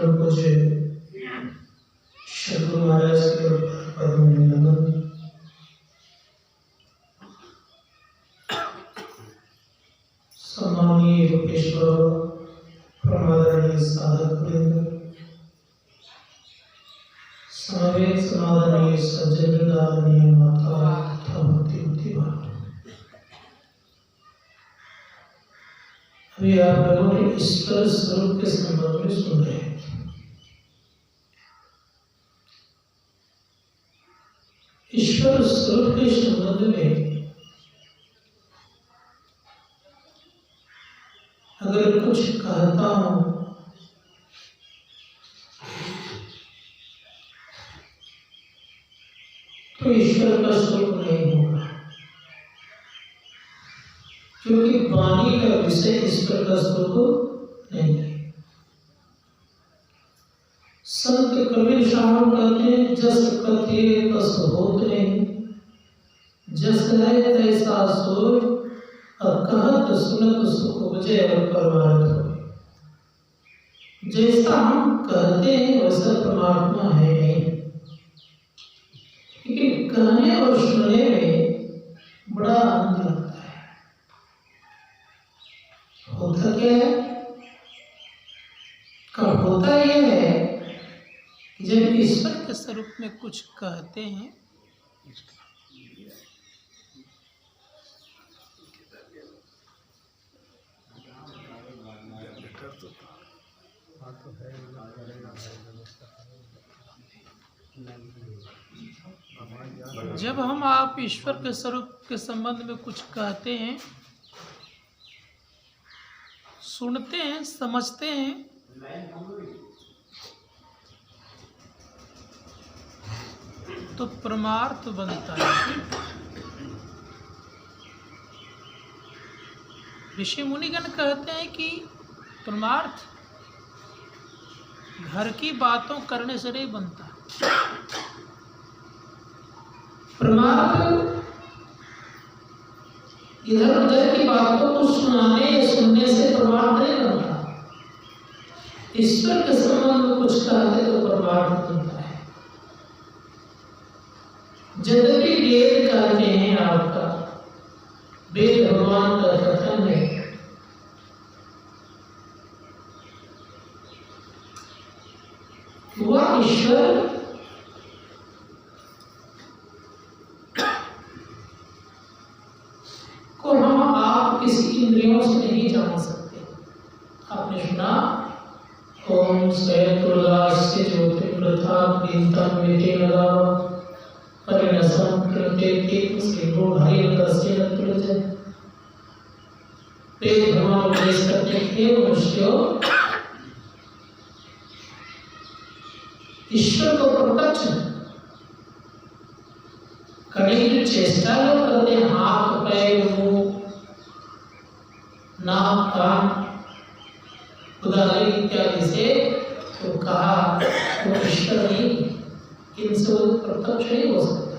परम पूज्य सद्गुरु महाराज के परम नमन। सम्मानीय योगेश्वर प्रमादरणीय साधक वृंद, समवेत समादरणीय सज्जन वृंदावनीय माता तथा भक्ति बुद्धिमान। अभी आप लोगों ने ईश्वर स्वरूप के संबंध में सुन रहे हैं। ईश्वर स्वरूप के संबंध में अगर कुछ कहता हूं तो ईश्वर का स्वरूप नहीं होगा, क्योंकि वाणी का विषय ईश्वर का स्वरूप नहीं है। संत कबीर साहब कहते हैं, जस कथे तस होत नहीं, जस है तैसा सोय, कहत सुनत सुख उपजे और परमार्थ होय। जैसा हम कहते हैं वैसा परमात्मा है नहीं, लेकिन कहने और सुनने में बड़ा आनंद लगता है। होता क्या है? कब होता यह है कि जब ईश्वर के स्वरूप में कुछ कहते हैं जब हम आप ईश्वर के स्वरूप के संबंध में कुछ कहते हैं, सुनते हैं, समझते हैं, तो परमार्थ बनता है। ऋषि मुनिगण कहते हैं कि परमार्थ घर की बातों करने से नहीं बनता। परमार्थ इधर उधर की बातों को सुनाने या सुनने से परमार्थ नहीं बनता। ईश्वर के संबंध में कुछ कहते तो परमार्थ बनता है। यद्यपि वेद कहते हैं, आपका वेद भगवान का कथन है, वह ईश्वर को हम आप किसी इंद्रियों से नहीं जान सकते। आपने सुना, ओम स्वयं ज्योतिर्प्रथा गीतम वेदे लगाव परिणसम कृते तीर्थ सिंहो हरि तस्य नतुलज। वेद भगवान उपदेश करते हैं, मनुष्यों ईश्वर को प्रत्यक्ष करने की चेष्टा लोग करते हैं, हाथ पैर मुंह नाक कान उदाहरण इत्यादि से, तो कहा वो ईश्वर नहीं, इनसे वो प्रत्यक्ष नहीं हो सकता।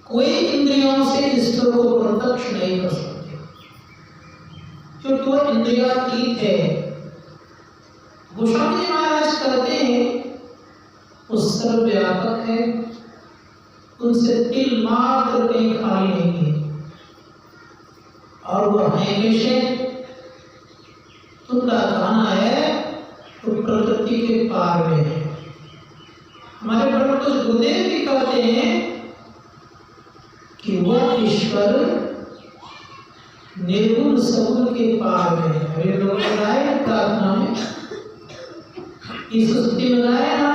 कोई इंद्रियों से ईश्वर को प्रत्यक्ष नहीं कर सकते, क्योंकि वो इंद्रियातीत है। गोस्वामी जी महाराज कहते हैं वो सर्वव्यापक है, उनसे तिल मात्र कहीं खाली नहीं है। और वह है कैसे? उनका कहना है वो प्रकृति के पार में है। हमारे परम पूज्य गुरुदेव भी कहते हैं कि वह ईश्वर निर्गुण सगुण के पार में है। अभी लोग बताए प्रार्थना में इस स्तुति में गाया ना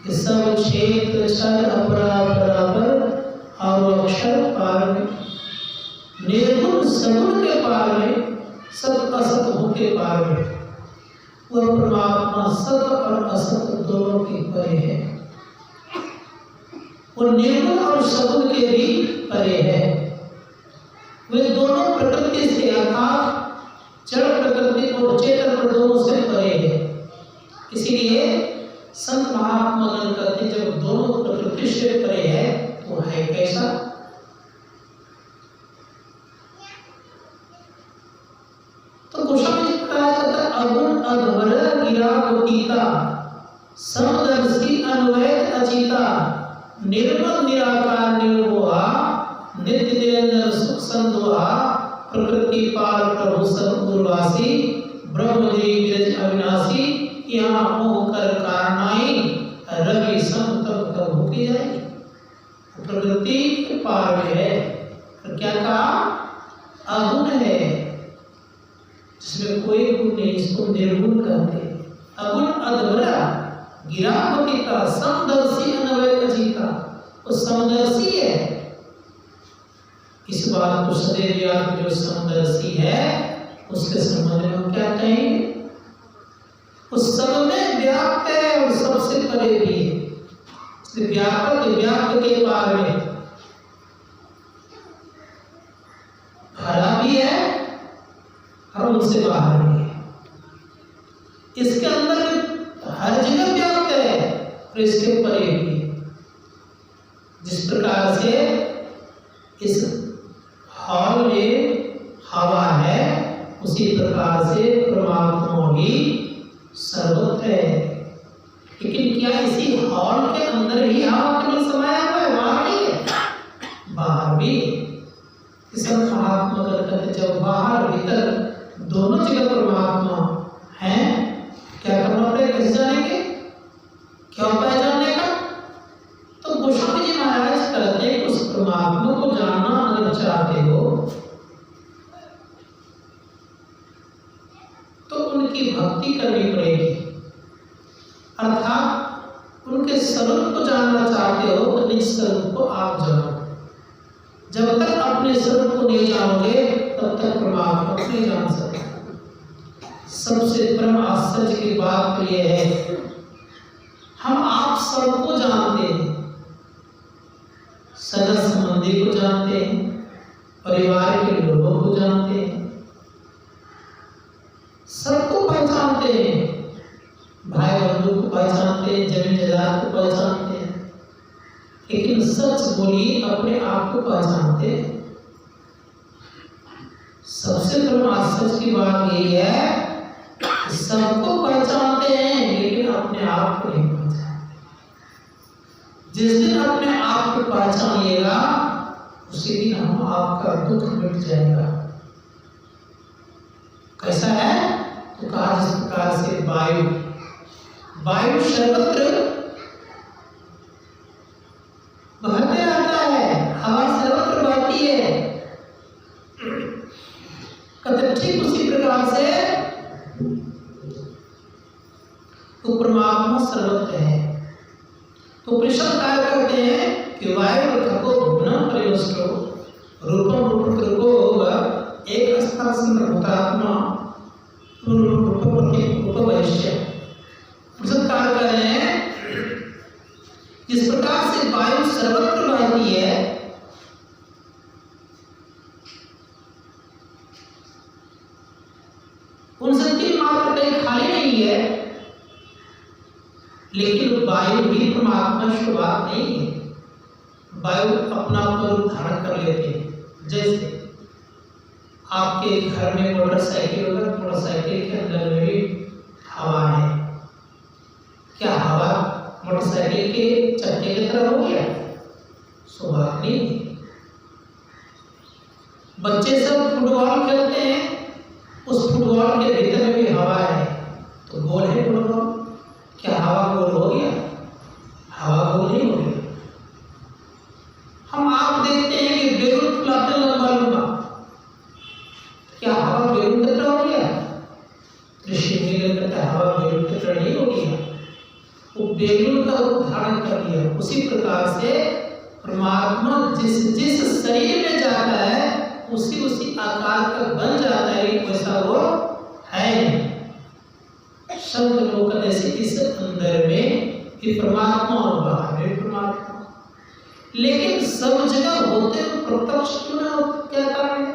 कि सब क्षेत्र छल अपरा बराबर और अक्षर पार में, निर्गुण सगुण के पार में, सत असत के पार में। वह परमात्मा सत और असत दोनों के परे है। वो निर्गुण और सगुण के भी परे है। वे दोनों प्रकृति से अर्थात जड़ प्रकृति और चेतन दोनों से परे है। इसीलिए संत महात्मा गण कहते हैं, जब दोनों प्रकृति से परे है तो है कैसा? तो गोस्वामी जी कहा जाता है अगुण अधवर गिरा गोतीता समदर्शी अन्वयत अचिता निर्मल निराकार निर्मोहा नित्य निरंजन सुख संतोहा प्रकृति पार प्रभु सद्गुरुवासी ब्रह्मदेव विरज अविनाशी यहाँ मोह कर कारणाई रवि सम तब कबू की जाए। प्रकृति के पार में है, तो क्या कहा? अगुण है, जिसमें कोई गुण नहीं, इसको निर्गुण कहते। अगुण अधवरा गिरावतीता समदर्शी अनवय अजीता, वो समदर्शी है। इस बात को सदैव याद, जो समदर्शी है उसके संबंध में हम क्या कहेंगे? उस सब में व्याप्त है और सबसे परे भी है। व्यापक व्याप्त के पार में भरा भी है और उनसे बाहर भी है। इसके अंदर हर जगह व्याप्त है और इसके परे भी है। जिस प्रकार से इस हॉल में हवा है, उसी प्रकार से परमात्मा भी सर्वत्र है। लेकिन क्या इसी हॉल के अंदर ही हवा केवल समाया हुआ है? बाहर नहीं है, बाहर भी। इस महात्मा कहते जब बाहर भीतर दोनों जगह परमात्मा है, क्या करना पड़ेगा? कैसे जानेंगे? क्या उपाय जानने का? तो गोस्वामी जी महाराज कहते हैं उस परमात्मा को जानना अगर चाहते हो तो उनकी भक्ति करनी पड़ेगी, अर्थात उनके स्वरूप को जानना चाहते हो तो निज स्वरूप को आप जानो। जब तक अपने स्वरूप को नहीं जानोगे तब तक परमात्मा को नहीं जान सकते। सबसे परम आश्चर्य की बात तो यह है, हम आप सबको जानते हैं, सगा संबंधी को जानते हैं, परिवार के लोगों को जानते हैं, सबको पहचानते हैं, भाई बंधु को पहचानते हैं, जमीन जायदाद को पहचानते हैं, लेकिन सच बोलिए अपने आप को पहचानते हैं। सबसे बड़ा आश्चर्य की बात यही है, सबको पहचानते हैं लेकिन अपने आप को नहीं पहचानते। जिस दिन अपने आप को पहचानिएगा उसी दिन हम आपका दुख मिट जाएगा। कैसा है? तो कहा जिस प्रकार से वायु सर्वत्र बहते रहता है, हवा सर्वत्र बहती है, ठीक उसी प्रकार से तो परमात्मा सर्वत्र है। तो उपनिषद कार्य करते हैं कि वायु थको गुणम परिवष्टो रूपम रूपको होगा एक स्थान संभूतात्मा उपवैश्य। उपनिषद कार्य कर रहे हैं जिस प्रकार से वायु सर्वत्र बहती है, उनसे तीन मात्र कहीं खाली नहीं है, लेकिन वायु भी परमात्मा की बात नहीं है। वायु अपना रूप धारण कर लेते हैं। जैसे आपके घर में मोटरसाइकिल होगा, मोटरसाइकिल के अंदर में भी हवा है। क्या हवा मोटरसाइकिल के चक्के की तरह हो गया? सो बात नहीं। बच्चे सब फुटबॉल खेलते हैं, उस फुटबॉल के भीतर में भी हवा है, तो गोल है फुटबॉल। क्या हवा गोल हो गया? हवा गोल नहीं हो गया। हम आप देखते हैं कि बेलून फुलाते लंबा लंबा, क्या हवा बेलून की तरह हो गया? ऋषि मुनि कहते हवा बेलून की तरह नहीं हो गया, वो बेलून का रूप धारण कर लिया। उसी प्रकार से परमात्मा जिस जिस शरीर में जाता है उसी उसी आकार का बन जाता है, वैसा वो है नहीं। शब्द लोग ऐसे इस अंदर में कि परमात्मा और बाहर में परमात्मा, लेकिन सब जगह होते प्रत्यक्ष क्यों ना होता? क्या कारण है?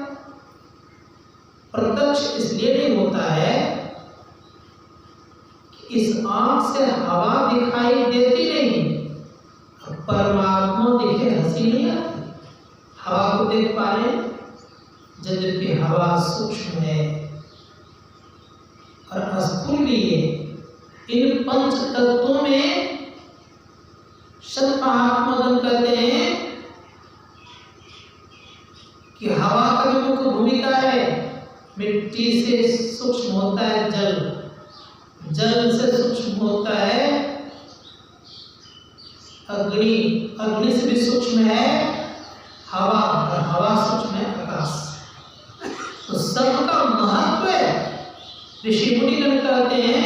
प्रत्यक्ष इसलिए नहीं होता है कि इस आंख से हवा दिखाई देती नहीं, परमात्मा दिखे हंसी नहीं आती। हवा को देख पा रहे, जबकि हवा सूक्ष्म है और पंच तत्वों में संत महात्मागण कहते हैं कि हवा का भी मुख्य भूमिका है। मिट्टी से सूक्ष्म होता है जल, जल से सूक्ष्म होता है अग्नि, अग्नि से भी सूक्ष्म है हवा, और हवा सूक्ष्म है आकाश। तो सबका महत्व है। ऋषि मुनिगण कहते हैं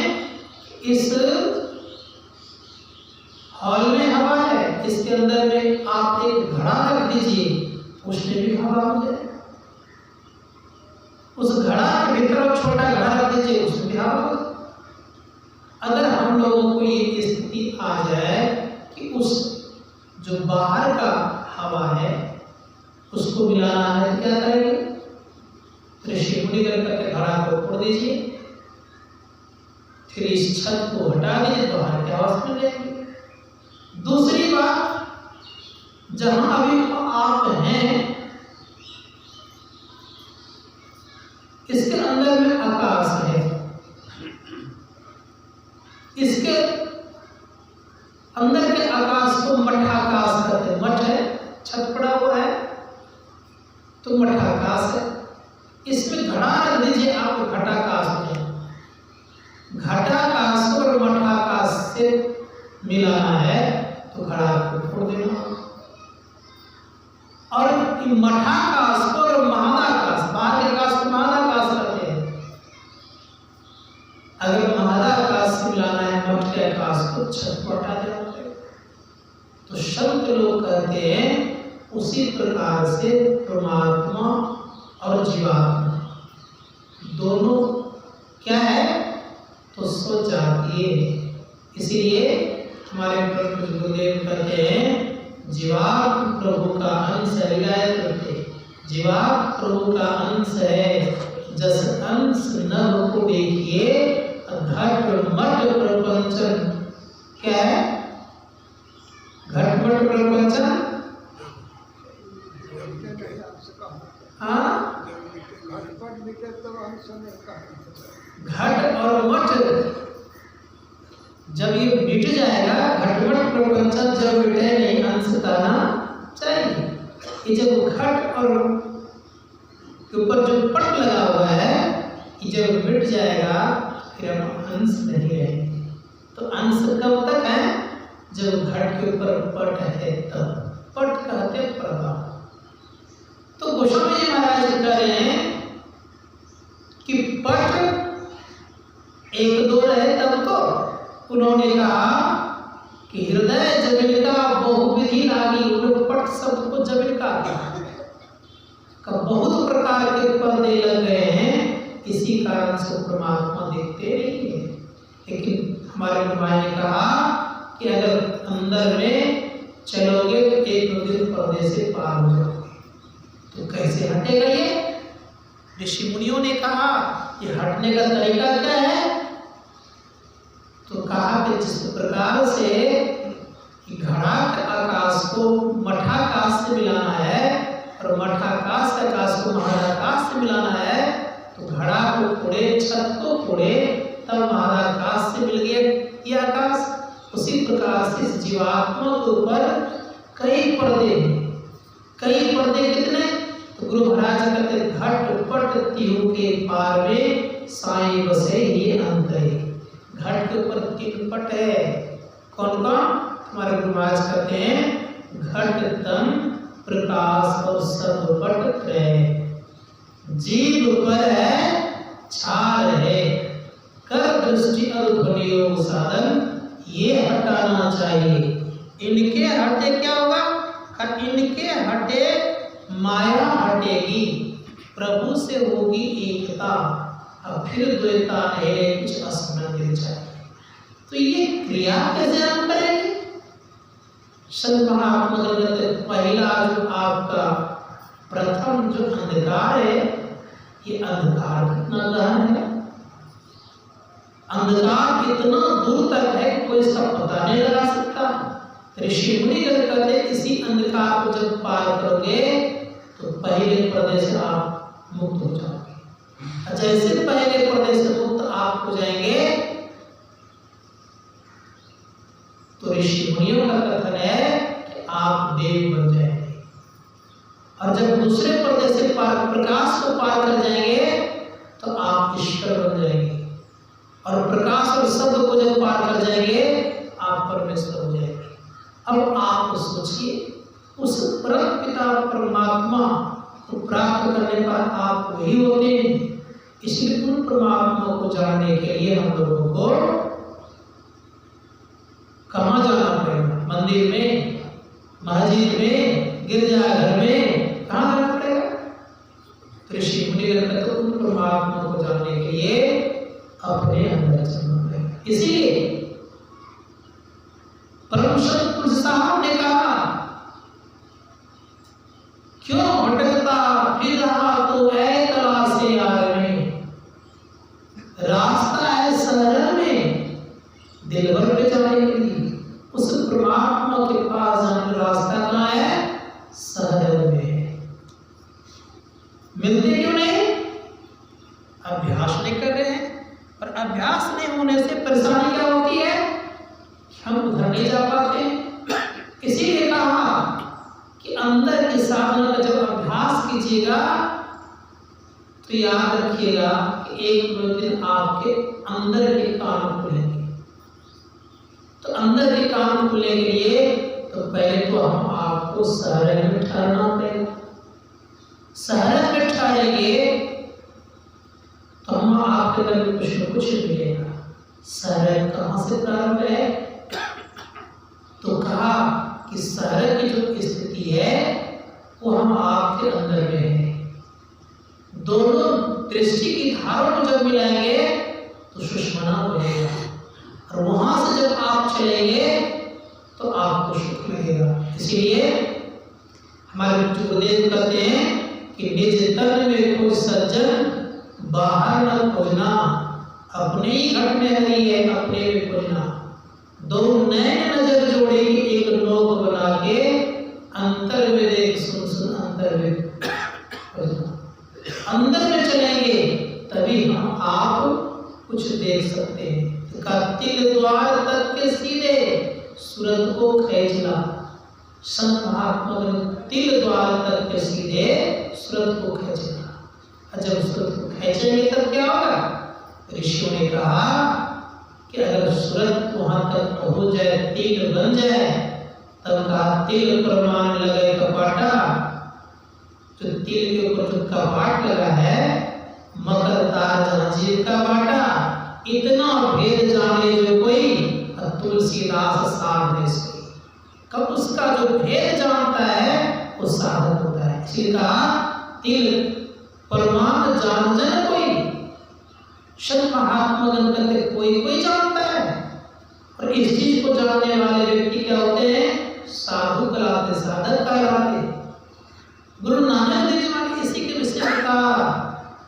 इस हॉल में हवा है, इसके अंदर में आप एक घड़ा रख दीजिए, उसमें भी हवा हो जाए। उस घड़ा के भीतर छोटा घड़ा रख दीजिए, उसमें भी हवा हो जाए। अगर हम लोगों को ये स्थिति आ जाए कि उस जो बाहर का हवा है उसको मिलाना है तो क्या करेंगे? ऋषि मुनिगण करके घड़ा को फोड़ दीजिए, फिर इस छत को हटा दीजिए, बाहर के हवा मिल जाएगी। दूसरी बात, जहां अभी आप हैं इसके अंदर में आकाश है, इसके अंदर के आकाश को मठाकाश कहते हैं। मठ है, छत पड़ा हुआ है तो मठाकाश है। इसमें घड़ा रख दीजिए, आप घटाकाश में, घटाकाश को और मठाकाश से मिलाना है तो घड़ा को फोड़ देना। और मठाकाश को और महादाकाश, बाहर के आकाश को महादाकाश कहते हैं। अगर महादाकाश से मिलाना है मठ के आकाश को, छत को हटा देना। तो संत लोग कहते हैं उसी प्रकार से परमात्मा और जीवात्मा दोनों क्या है तो सो जाती है। इसीलिए हमारे प्रभु गुरुदेव कहते हैं जीवात्मा प्रभु का अंश है। जीवात्मा प्रभु का अंश है, जस अंश नभ को देखिए घट मठ प्रपंचन। क्या है घट मठ प्रपंचन? हाँ, घट और मठ जब ये मिट जाएगा, घटमट प्रपंचन जब मिटे नहीं, अंश कहना चाहिए। ये जब घट और के ऊपर जो पट लगा हुआ है ये जब मिट जाएगा फिर हम अंश नहीं रहेंगे। तो अंश कब तक है? जब घट के ऊपर पट है तब। पट कहते प्रभाव। तो गोस्वामी जी महाराज कह रहे हैं कि पट एक दो रहे तब तो उन्होंने कहा कि हृदय जमीन का बहुविधि लागी। उन्होंने पट शब्द को जमीन का बहुत प्रकार के पर्दे लग गए हैं, इसी कारण से परमात्मा देखते नहीं है। लेकिन हमारे गुरुभाई ने कहा कि अगर अंदर में चलोगे तो एक दिन पर्दे से पार हो जाओगे। तो कैसे हटेगा ये? ऋषि मुनियों ने कहा ये हटने का तरीका क्या है? तो कहा कि जिस प्रकार से घड़ा के आकाश को मठाकाश से मिलाना है और मठाकाश के आकाश को महाकाश से मिलाना है, तो घड़ा को फोड़े, छत को फोड़े, तब महाकाश से मिल गया ये आकाश। उसी प्रकार से इस जीवात्मा के ऊपर कई पर्दे कितने? तो गुरु महाराज कहते घट पट तिहु के पार में साईं बसे ये अंतरे। घट के ऊपर 3 पट है। कौन कौन? हमारे गुरु महाराज कहते हैं घट तन प्रकाश और सब पट त्रय। जीव पर है छाल है, कर दृष्टि और ध्वनि योग साधन ये हटाना चाहिए। इनके हटे क्या होगा? इनके हटे माया हटेगी, प्रभु से होगी एकता, और फिर द्वैता नहीं, कुछ असमंजस चाहिए। तो ये क्रिया कैसे हम करेंगे? संत महात्मा कहते पहला जो आपका प्रथम जो अंधकार है, ये अंधकार कितना गहन है, अंधकार इतना दूर तक है कि कोई इसका पता नहीं लगा सकता। ऋषि मुनि कहते इसी अंधकार को जब पार करोगे तो पहले पर्दे से आप मुक्त हो जाओगे। जैसे पहले पर्दे से मुक्त आप हो जाएंगे ऋषि मुनियों का कथन है कि आप देव बन जाएंगे, और जब दूसरे पर्दे से प्रकाश को पार कर जाएंगे तो आप ईश्वर बन जाएंगे, और प्रकाश और शब्द को जब पार कर जाएंगे आप परमेश्वर हो जाएंगे। अब आप सोचिए, उस परम पिता परमात्मा को प्राप्त करने पर आप वही होते हैं। इसलिए उन परमात्मा को जानने के लिए हम लोगों को कहाँ जाना पड़ेगा? मंदिर में, मस्जिद में, गिरजाघर में, कहाँ जाना पड़ेगा? ऋषि मुनिगण का तो उन परमात्मा को जानने के लिए अपने अंदर चलना पड़ेगा। इसीलिए परम संत तुलसी साहब ने कहा, क्यों भटकता फिर रहा तो ऐ तलाशे यार में, रास्ता है शहर में दिल भर पे जाने के लिए। उस परमात्मा के पास जाने का रास्ता कहाँ है? शहर में। मिलते क्यों नहीं? अभ्यास नहीं कर रहे हैं, और अभ्यास नहीं होने से परेशानी क्या होती है? हम उधर नहीं जा पाते। इसीलिए कहा कि अंदर की साधना का जब अभ्यास कीजिएगा तो याद रखिएगा कि एक दिन आपके अंदर के कान खुलेंगे। तो अंदर के कान खुलने के लिए तो पहले तो हम आपको शहर में ठहरना पड़ेगा। शहर में ठहरेंगे तो हम आपके अंदर में कुछ न कुछ मिलेगा। शहर कहाँ से प्रारंभ है? तो कहा कि शहर की जो स्थिति है वो हम आपके अंदर में है। दोनों दृष्टि की धारों को जब मिलाएंगे तो सुषमना बनेगा, और वहां से जब आप चलेंगे तो आपको सुख मिलेगा। इसलिए हमारे गुरुदेव कहते हैं कि निज तन में कोई सज्जन बाहर न खोजना, अपने ही घट में हरी है अपने में खोजना। दो नैन नजर जोड़ेगी एक नोक बना के, अंतर में देख सुन सुन अंतर में खोजना। अंदर में चलेंगे तभी हम आप कुछ देख सकते हैं। का तिल द्वार तक के सीधे सूरत को खींचना। संत महात्मा ने तिल द्वार तक के सीधे सूरत को खींचना। और जब सूरत को खींचेंगे तब क्या होगा? ऋषियों ने कहा कि अगर सूरत वहां तक पहुंच जाए, तिल बन जाए, तब कहा तिल प्रमाण लगे कपाटा। जो तिल के ऊपर जो कपाट लगा है, मकर तार जहांजीर का बाटा, इतना भेद जाने जो कोई तुलसीदास साधने से। कब उसका जो भेद जानता है वो साधक होता है। इसलिए कहा तिल परमात्मा जान जन कोई। संत महात्मा गण करते कोई कोई जानता है, और इस चीज को जानने वाले व्यक्ति क्या होते हैं? साधु कहलाते, साधक कहलाते। गुरु नानक देव जी ने इसी के विषय में कहा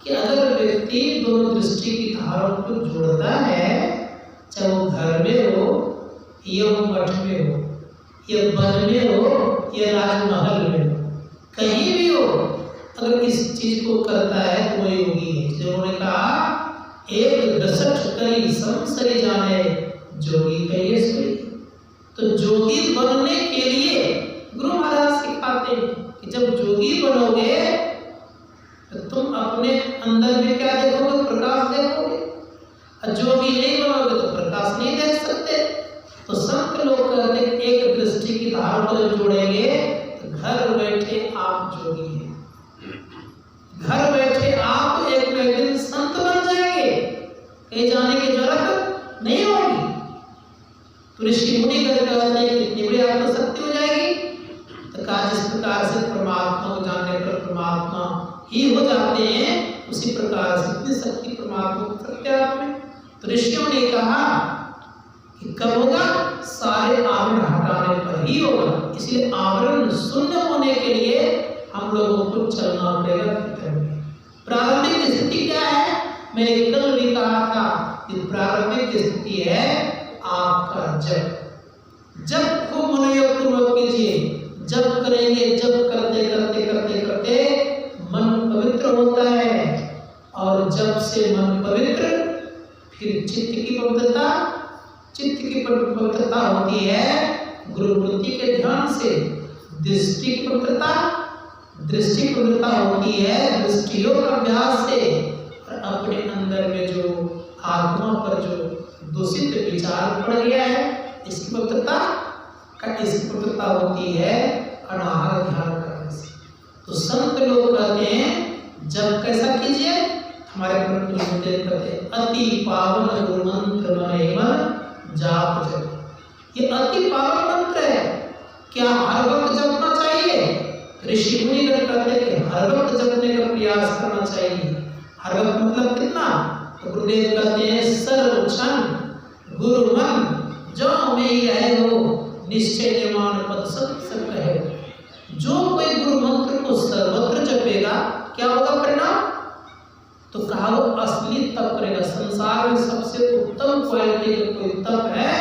कि अगर व्यक्ति दोनों दृष्टि की धारों को जोड़ता है, चाहे वो घर में हो या वो मठ में हो या वन में हो या राजमहल में हो, कहीं भी हो, अगर इस चीज को करता है तो वो योगी है। इसलिए उन्होंने कहा एक दशट करी संसरी जाने जोगी कहिए सोई। तो जोगी बनने के लिए गुरु महाराज सिखाते हैं कि जब जोगी बनोगे तो तुम अपने अंदर में क्या देखोगे? प्रकाश देखोगे। और जोगी नहीं बनोगे तो प्रकाश नहीं देख सकते। तो संत लोग कहते हैं एक दृष्टि की धार को जब जोड़ेंगे तो घर बैठे आप जोगी हैं। घर बैठे आप एक न एक दिन संत बन जाएंगे, कहीं जाने की जरूरत नहीं होगी। तो ऋषि मुनि कहते हैं कितनी बड़ी आत्मशक्ति हो जाएगी। तो कहा जिस प्रकार से परमात्मा को जानने पर परमात्मा ही हो जाते हैं, उसी प्रकार से इतनी शक्ति परमात्मा को प्रत्यय में। तो ऋषियों ने कहा कि कब होगा? सारे आवरण हटाने पर ही होगा। इसलिए आवरण शून्य होने के लिए हम लोगों को चलना पड़ेगा भीतर में। प्रारंभिक स्थिति क्या है? मैंने कल भी कहा था कि प्रारंभिक स्थिति है आपका जप। जब खूब मनोयोग पूर्वक कीजिए, जब करेंगे, जब करते करते करते करते मन पवित्र होता है, और जब से मन पवित्र, फिर चित्त की पवित्रता चित्त की पवित्रता होती है गुरुमूर्ति के ध्यान से। दृष्टि की पवित्रता होती है दृष्टियों का अभ्यास से। और अपने अंदर में जो आत्मा पर जो दूषित विचार पड़ गया है इसकी पवित्रता होती है अनाहार ध्यान करने से। तो संत लोग कहते हैं जब कैसा कीजिए, हमारे कहते हैं अति पावन गुरु मंत्र मन मन जाप जप। ये अति पावन मंत्र है, क्या हर वक्त जपना चाहिए? ऋषि मुनिगण कहते हैं कि हर वक्त जपने का प्रयास करना चाहिए। हर वक्त मतलब कितना? तो गुरुदेव कहते हैं सर्वक्षण गुरु मन जो में ही रहे हो निश्चय निर्माण पद सब है। जो कोई गुरु मंत्र को सर्वत्र जपेगा क्या होगा परिणाम? तो कहा वो असली तप करेगा। संसार में सबसे उत्तम क्वालिटी का कोई तप है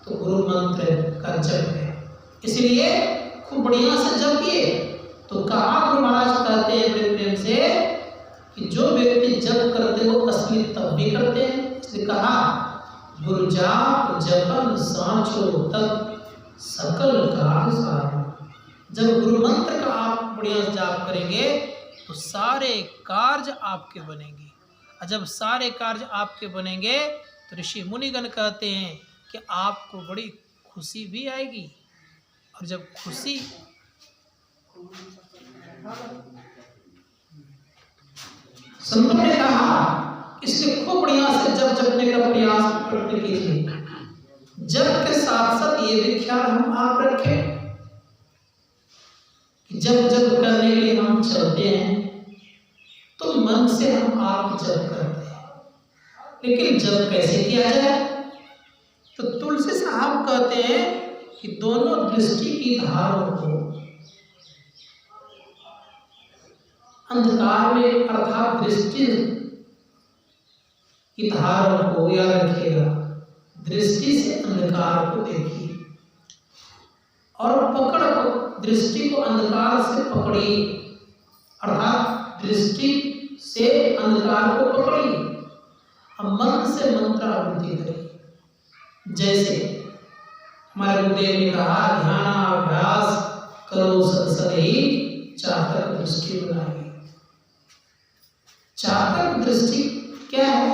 तो गुरु मंत्र का जप है। इसलिए खूब बढ़िया से जपिए। तो कहा गुरु महाराज कहते हैं बड़े प्रेम से कि जो व्यक्ति जप करते वो असली तप भी करते हैं। इसलिए कहा गुरु जाप जपन सांचो तप सकल कार्य साधन। जब गुरु मंत्र का आप बढ़िया जाप करेंगे तो सारे कार्य आपके बनेंगे। और जब सारे कार्य आपके बनेंगे तो ऋषि मुनिगण कहते हैं कि आपको बड़ी खुशी भी आएगी। और जब खुशी संतों ने कहा इसलिए खूब बढ़िया से जब जपने का प्रयास करने कीजिए। जब के साथ साथ ये भी ख्याल हम आप रखें कि जब करने के लिए हम चलते हैं तो मन से हम आप जप करते हैं, लेकिन जब कैसे किया जाए? तो तुलसी साहब कहते हैं कि दोनों दृष्टि की धारों को अंधकार में अर्थात दृष्टि की धारों को याद रखिएगा। दृष्टि से अंधकार को देखिए और दृष्टि को अंधकार से पकड़िए, अर्थात दृष्टि से अंधकार को पकड़िए। अब मन से मंत्रावृत्ति करिए। जैसे हमारे गुरुदेव ने कहा ध्यानाभ्यास करो सदसद चातक दृष्टि बनाइए। चातक दृष्टि क्या है?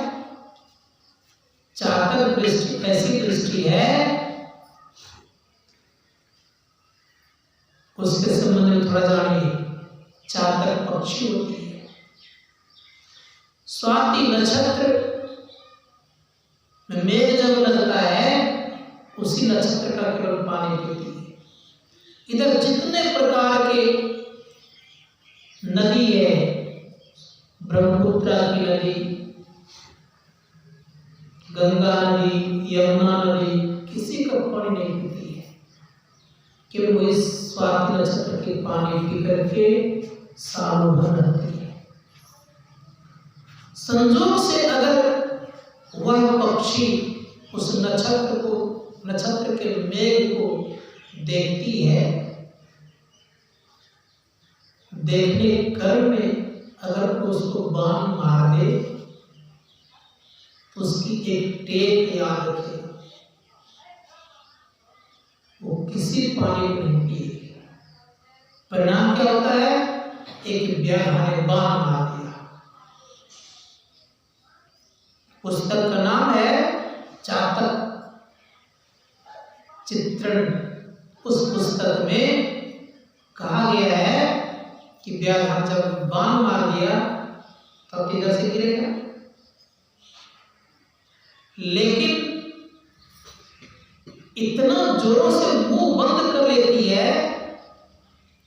चातक दृष्टि ऐसी दृष्टि है, उसके संबंध में थोड़ा जानिए। चातक पक्षी होती है, स्वाति नक्षत्र में मेघ जब लगता है उसी नक्षत्र का केवल पानी पीती है। इधर जितने प्रकार के नदी है, ब्रह्मपुत्र की नदी, गंगा नदी, यमुना नदी, किसी का पानी नहीं पीती है, केवल वो इस स्वाति नक्षत्र के पानी पी करके सालों भर रहती है। संजोग से अगर वह पक्षी उस नक्षत्र के मेघ को देखती है, देखने क्रम में अगर उसको बाण मार दे तो उसकी एक टेक याद रखे, वो किसी पानी को नहीं पिएगी। परिणाम क्या होता है? एक व्याघ्र ने बाण मार दिया। पुस्तक का नाम है चातक चित्रण। उस पुस्तक में कहा गया है कि व्याघ्र जब बाण मार दिया तब किधर से गिरेगा, लेकिन इतना जोरों से मुंह बंद कर लेती है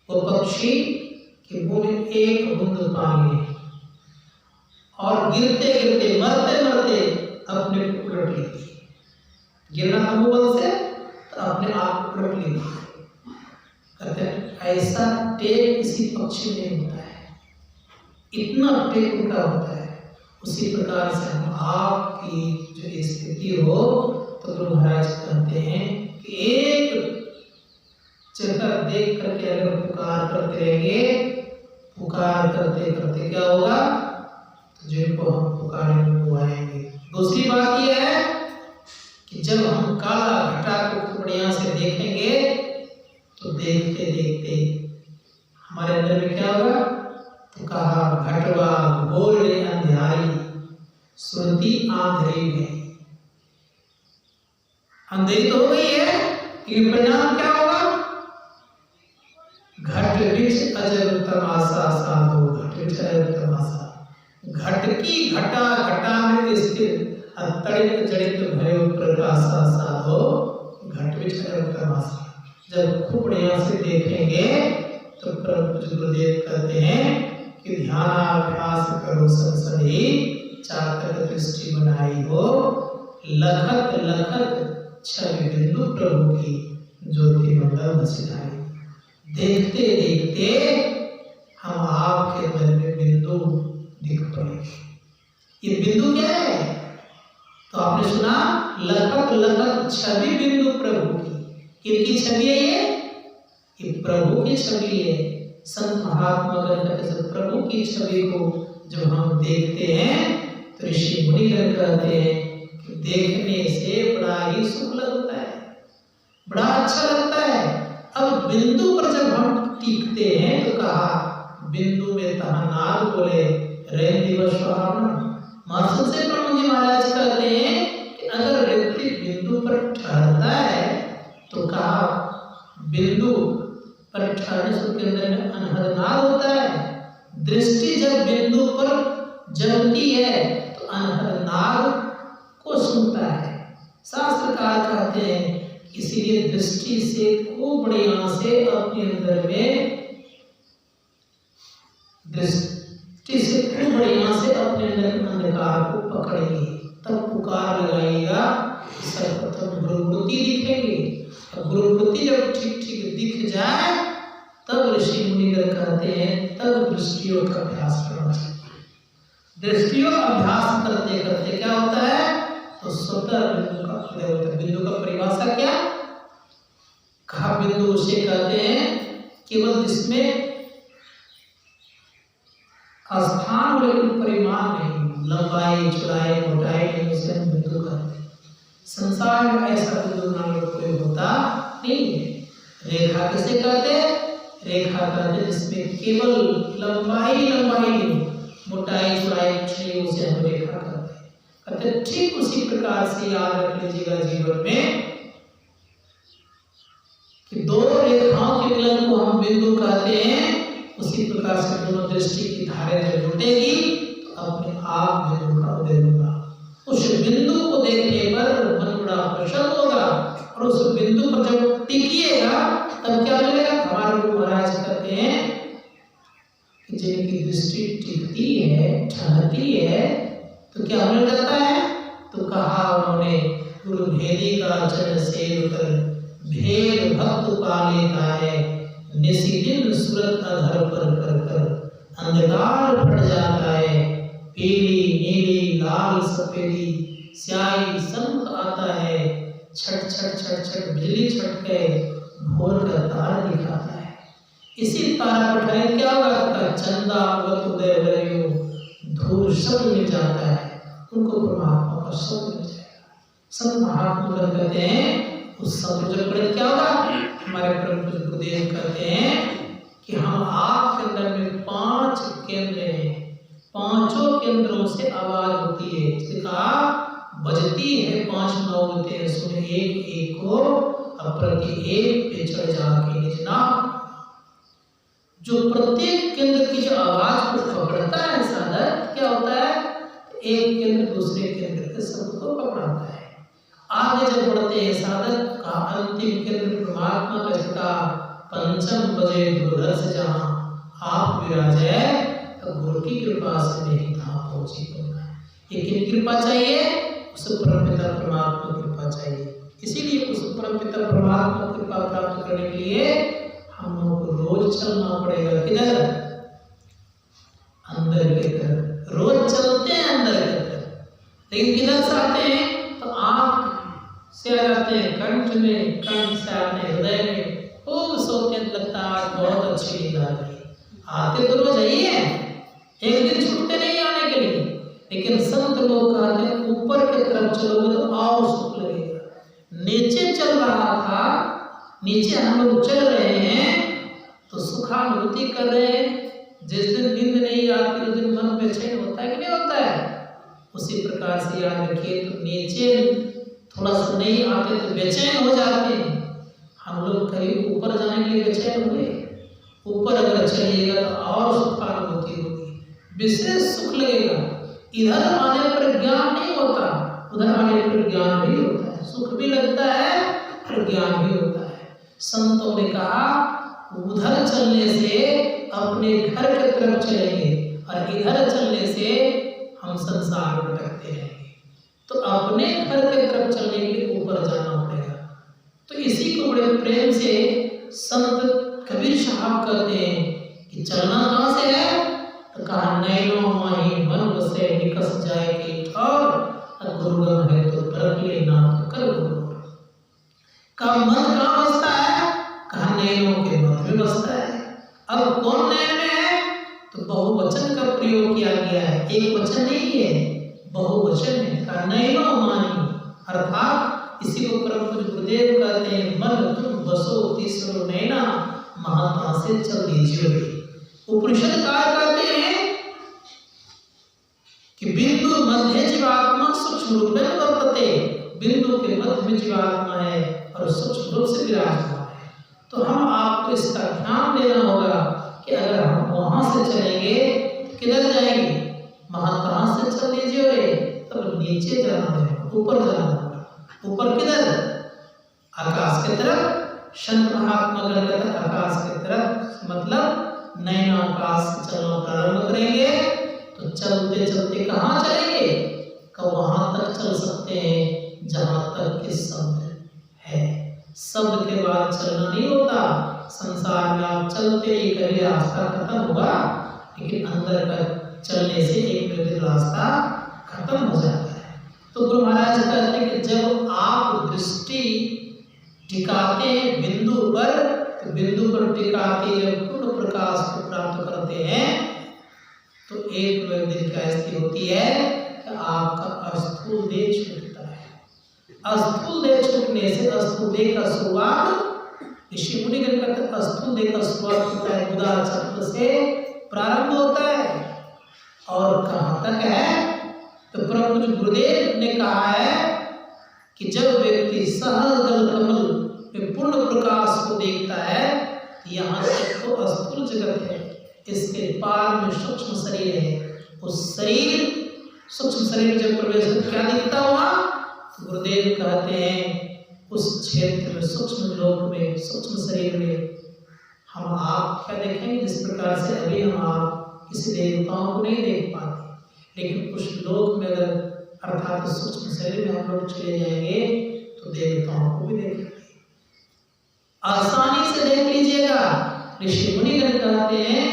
वो पक्षी कि मुंह में एक बूंद पानी नहीं, और गिरते गिरते मरते मरते अपने को उलट लेती है। गिरना था मुंह बंद से तो अपने आप उलट लेती है। कहते हैं ऐसा टेक किसी पक्षी में होता है, इतना टेक उनका होता है। उसी प्रकार से हम आपकी जो स्थिति हो तो गुरु महाराज कहते हैं कि एक जगह देख करके अगर पुकार करते रहेंगे, पुकार करते करते क्या होगा? तो जिनको हम पुकारेंगे वो आएंगे। दूसरी बात यह है कि जब श्रुति आंधेरी में अंधेरी तो हो गई है, लेकिन परिणाम क्या होगा? घट विच अजर तमाशा साधो, घट विच अजर तमाशा, घट की घटा घटा में स्थित अतड़ित जड़ित भयो प्रकाशा साधो, घट विच अजर तमाशा। जब खूब बढ़िया से देखेंगे तो प्रभु गुरुदेव कहते हैं कि ध्यानाभ्यास करो संसदी, चातक दृष्टि बनाई हो, लखत लखत छवि बिंदु प्रभु की ज्योति मंडल सिधाई। देखते देखते हम आपके मन में बिंदु दिख पड़े। ये बिंदु क्या है? तो आपने सुना लखत लखत छवि बिंदु प्रभु की। किनकी छवि है ये प्रभु की छवि है। संत महात्मा कहते प्रभु की छवि को जब हम देखते हैं तो ऋषि मुनिगण कहते हैं कि देखने से बड़ा ही सुख लगता है, बड़ा अच्छा लगता है। अब बिंदु पर जब हम टिकते हैं तो कहा बिंदु में तहा नाग बोले रेन दिवस महर्षि से प्रभु जी महाराज कहते हैं कि अगर व्यक्ति बिंदु पर ठहरता है तो कहा बिंदु पर ठहरने से उसके अंदर में अनहद नाग होता है। दृष्टि जब बिंदु पर जमती है तो अनहद नाग को सुनता है। शास्त्रकार कहते हैं इसीलिए दृष्टि से खूब बढ़िया से अपने अंदर में दृष्टि से खूब बढ़िया से अपने अंदर अंधकार को पकड़ेंगे, तब पुकार लगाइएगा सर्वप्रथम गुरुमूर्ति दिखेंगे। गुरुमूर्ति जब ठीक ठीक दिख जाए तब ऋषि मुनिगण कहते हैं तब दृष्टियों का अभ्यास करना चाहिए। दृष्टियों का अभ्यास करते करते क्या होता है? तो स्वतः बिंदु का उदय होता है। बिंदु का परिभाषा क्या? कहा बिंदु उसे कहते हैं केवल जिसमें स्थान हो लेकिन परिमाण नहीं, लंबाई चौड़ाई मोटाई नहीं, उसे हम बिंदु कहते हैं। संसार में ऐसा बिंदु नाम कोई होता नहीं है। रेखा किसे कहते हैं? रेखा कहते जिसमें केवल लंबाई लंबाई नहीं, मोटाई चौड़ाई कुछ नहीं, उसे हम रेखा कहते हैं। कहते ठीक उसी प्रकार से याद रख लीजिएगा जीवन में कि दो रेखाओं के मिलन को हम बिंदु कहते हैं। उसी प्रकार से दोनों दृष्टि की धारें जब जुटेगी तो अपने आप बिंदु का उदय होगा। उस बिंदु को देखने पर मन बड़ा प्रसन्न होगा और उस बिंदु पर जब टिकिएगा तब क्या मिलेगा? हमारे गुरु महाराज कहते हैं कि जिनकी दृष्टि टिकती है, ठहरती है तो क्या मिल जाता है? तो कहा उन्होंने गुरु भेदी का चरण सेव कर भेद भक्त पा लेता है, निशिदिन सूरत अधर पर कर कर अंधकार पड़ जाता है, पीली नीली लाल सफेदी स्याही संख आता है, छट छट छट छट बिजली छटके भोर का तारा दिखाता है। इसी तारा पर ठहरे क्या होगा? चंदा उगत उदय वरयो धूल सब मिल जाता है, उनको परमात्मा का सब मिल जाएगा। सब महात्मा कहते हैं उस सब जब पड़े क्या होगा? हमारे प्रभु गुरुदेव कहते हैं कि हम आपके अंदर में 5 केंद्र हैं, पांचों केंद्रों से आवाज होती है। इसलिए कहा बजती है 5 नौबतें सुन एक एक को, प्रति एक पे चढ़ जाके निज नाम। जो प्रत्येक केंद्र की जो आवाज को पकड़ता है साधक, क्या होता है? एक केंद्र दूसरे केंद्र के शब्द को पकड़ाता है। आगे जब बढ़ते हैं साधक का अंतिम केंद्र परमात्मा का जिसका पंचम बजे दूरस जहाँ आप विराजे तो गुरु की कृपा से नहीं था पहुंची होना है। ये किन कृपा चाहिए? उस परमपिता परमात्मा कृपा चाहिए। इसीलिए उस परमपिता परमात्मा कृपा प्राप्त करने के लिए हम लोगों को रोज चलना पड़ेगा। किधर? अंदर की तरफ। रोज चलते हैं अंदर की तरफ, लेकिन किधर से आते हैं? तो आँख से आ जाते हैं कंठ में, कंठ से आते हैं हृदय में। खूब सोते लगता है आज बहुत अच्छी नींद आ गई। आते तो रोज आइए, एक दिन छूटते नहीं आने के लिए, लेकिन संत लोग कहते हैं ऊपर की तरफ चलोगे तो और सुख लगेगा। नीचे चल रहा था, नीचे हम लोग चल रहे हैं तो सुखानुभूति कर रहे हैं। जिस दिन नींद नहीं आती उस दिन मन बेचैन होता है कि नहीं होता है? उसी प्रकार से याद रखिए, तो नीचे थोड़ा सा नहीं आते तो बेचैन हो जाते हैं। हम लोग कभी ऊपर जाने के लिए बेचैन हुए? ऊपर अगर चलिएगा तो और सुख अनुभूति होगी, विशेष सुख लगेगा। इधर आने पर ज्ञान नहीं होता, उधर आने पर ज्ञान भी होता है, सुख भी लगता है और ज्ञान भी होता है। संतों ने कहा उधर चलने से अपने घर की तरफ चलेंगे और इधर चलने से हम संसार में भटकते रहेंगे। तो अपने घर की तरफ चलने के लिए ऊपर जाना पड़ेगा। तो इसी को बड़े प्रेम से संत कबीर साहब कहते हैं कि चलना कहाँ से है? तो कहा नैनो माही मन बसे निकस जाए कि और गुरुगम है तो परख ले नाम कर गुरु। का मन कहाँ बसता है? कहा नैनों के मन में बसता है। अब कौन नैन में है? तो बहुवचन का प्रयोग किया गया है, एक वचन नहीं है, बहुवचन है। कहा नैनो माही, अर्थात इसी को परम पूज्य गुरुदेव कहते हैं मन तुम बसो तीसरो नैना महात्मा से चल दीजिए। उपनिषद काय कहते हैं कि बिंदु मध्य जीवात्मा सूक्ष्म रूप में वर्तते, बिंदु के मध्य में जीवात्मा है और सूक्ष्म रूप से विराजमान है। तो हम आपको इसका ध्यान देना होगा कि अगर हम वहां से चलेंगे तो किधर जाएंगे? महात्मा से चल दीजिए रे, तब नीचे जाना है, ऊपर जाना होगा। ऊपर किधर? आकाश की तरफ। संत महात्मा गण कहते आकाश की तरफ, मतलब नैना आकाश से चलना प्रारंभ करेंगे तो चलते चलते कहाँ चलेंगे? कब वहां तक चल सकते हैं जहां तक कि शब्द है। शब्द के बाद चलना नहीं होता। संसार में आप चलते ही कभी रास्ता खत्म होगा, लेकिन अंदर का चलने से एक व्यक्ति रास्ता खत्म हो जाता है। तो गुरु महाराज कहते हैं कि जब आप दृष्टि टिकाते हैं बिंदु पर, तो बिंदु पर टिकाते जब पूर्ण प्रकाश को प्राप्त करते हैं तो एक व्यक्ति क्या स्थिति होती है कि आपका स्थूल देह छूटता है। स्थूल देह छूटने से स्थूल देह का शुरुआत ऋषि मुनि गण कहते हैं स्थूल देह का शुरुआत होता है उदार चक्र से प्रारंभ होता है और कहाँ तक है? तो परम पूज्य गुरुदेव ने कहा है कि जब व्यक्ति सहज दल कमल में पूर्ण प्रकाश को देखता है, यहाँ तक तो स्थूल जगत है, इसके पार में सूक्ष्म शरीर है। उस शरीर सूक्ष्म शरीर में जब प्रवेश कर क्या दिखता हुआ? तो गुरुदेव कहते हैं उस क्षेत्र में सूक्ष्म लोक में सूक्ष्म शरीर में हम आप क्या देखेंगे? जिस प्रकार से अभी हम आप किसी देवताओं को नहीं देख पाते, लेकिन उस लोक में अगर अर्थात सूक्ष्म शरीर में हम लोग चले जाएंगे तो देवताओं को भी देखेंगे, आसानी से देख लीजिएगा। ऋषि मुनिगण कहते हैं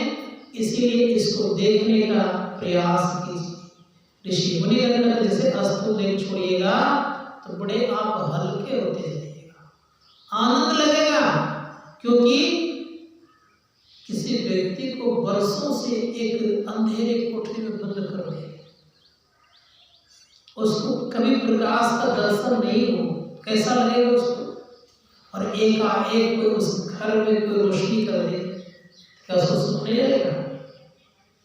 इसीलिए इसको देखने का प्रयास कीजिए। ऋषि मुनिगण कहते जैसे स्थूल देह छोड़िएगा तो बड़े आप हल्के होते जाइएगा, आनंद लगेगा। क्योंकि किसी व्यक्ति को वर्षों से एक अंधेरे कोठरी में बंद कर दे, उसको कभी प्रकाश का दर्शन नहीं हो, कैसा लगेगा उसको? और एकाएक कोई उस घर में कोई रोशनी कर दे, क्या उसको सुख नहीं लगेगा?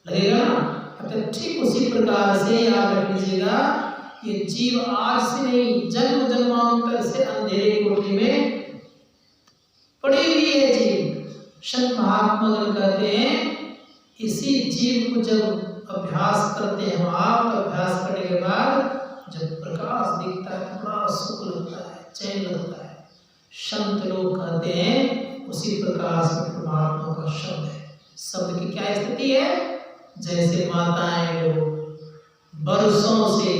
लगेगा ना? ठीक उसी प्रकार से याद रख लीजिएगा, ये जीव आज से नहीं जन्म जन्मांतर से अंधेरे कोठरी में पड़ी हुई है जीव। संत महात्मा गण कहते हैं इसी जीव को जब अभ्यास करते हैं आप, तो अभ्यास करने के बाद जब प्रकाश दिखता है तो बड़ा सुख लगता है, चैन लगता है। संत लोग कहते हैं उसी प्रकाश में परमात्मा का शब्द है। शब्द की क्या स्थिति है? जैसे माताएं लोग बरसों से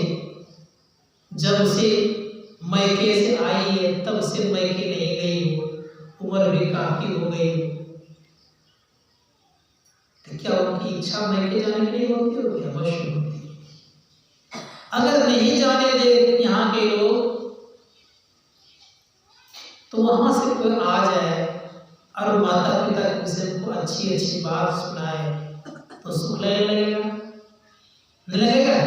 जब से मैके से आई है तब से मैके नहीं गई हो, उम्र भी काफी हो गई हो, तो क्या उनकी इच्छा मैके जाने के लिए होती होगी? अवश्य होती है। अगर नहीं जाने दे यहाँ के लोग तो वहां से कोई आ जाए और माता पिता के विषय को अच्छी अच्छी बात सुनाए तो सुख लगेगा, नहीं लगेगा?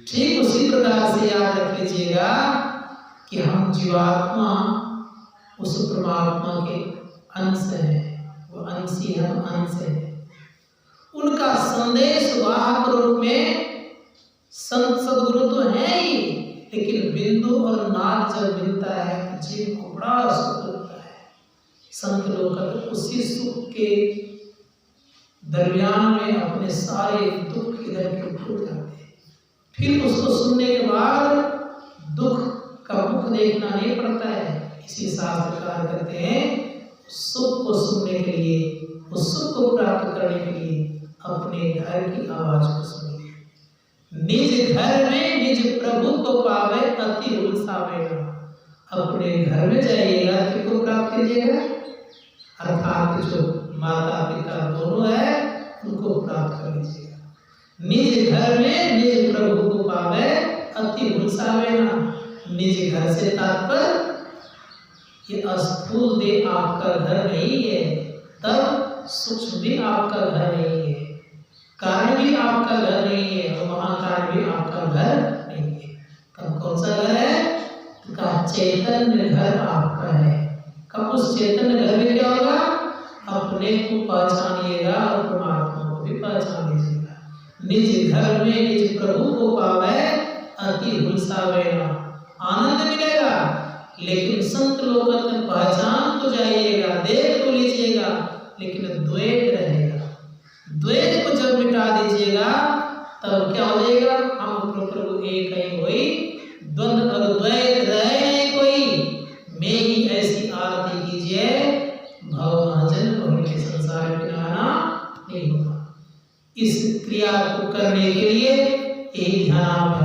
ठीक उसी प्रकार से याद रख लीजिएगा कि हम जीवात्मा उस परमात्मा के अंश हैं, वो अंशी हम अंश हैं। उनका संदेश वाहक रूप में संत सदगुरु तो है ही, लेकिन बिंदु और नाद जब मिलता है तो जीव को बड़ा सुख लगता है। संत लोग तो उसी सुख के दरमियान में अपने सारे दुख इधर के भूल जाते हैं। फिर उसको सुनने के बाद दुख का मुख देखना नहीं पड़ता है। इसी शास्त्रकार कहते हैं सुख को सुनने के लिए, उस सुख को प्राप्त करने के लिए अपने घर की आवाज को सुनिए। निज घर में निज प्रभु को पावे अति उल्सावेगा। अपने घर में जाइएगा किसको प्राप्त कीजिएगा, अर्थात जो माता पिता दोनों है उनको प्राप्त कर लीजिएगा। निज घर में निज प्रभु को पावे अति उल्सावेगा। निज घर से तात्पर्य ये स्थूल देह आपका घर नहीं है, तब सूक्ष्म भी आपका घर नहीं है, कारण भी आपका घर नहीं है और महाकारण भी आपका घर नहीं है। तब कौन सा घर है? का चैतन्य घर आपका है। कब उस चैतन्य घर में क्या होगा? अपने को पहचानिएगा और परमात्मा को भी पहचान लीजिएगा। निज घर में निज प्रभु को पावे अति हुलसावेगा, आनंद मिलेगा। लेकिन संत लोगों में पहचान तो जाइएगा, देख तो लीजिएगा, लेकिन द्वैत रहेगा। द्वैत को जब मिटा दीजिएगा तब क्या हो जाएगा? हम प्रभु एक ही होई, द्वंद्व और द्वैत रहे नहीं कोई। मेरी ऐसी आरती कीजिए, भव महाजन बहु के संसार में आना नहीं होगा। इस क्रिया को करने के लिए यही ध्यान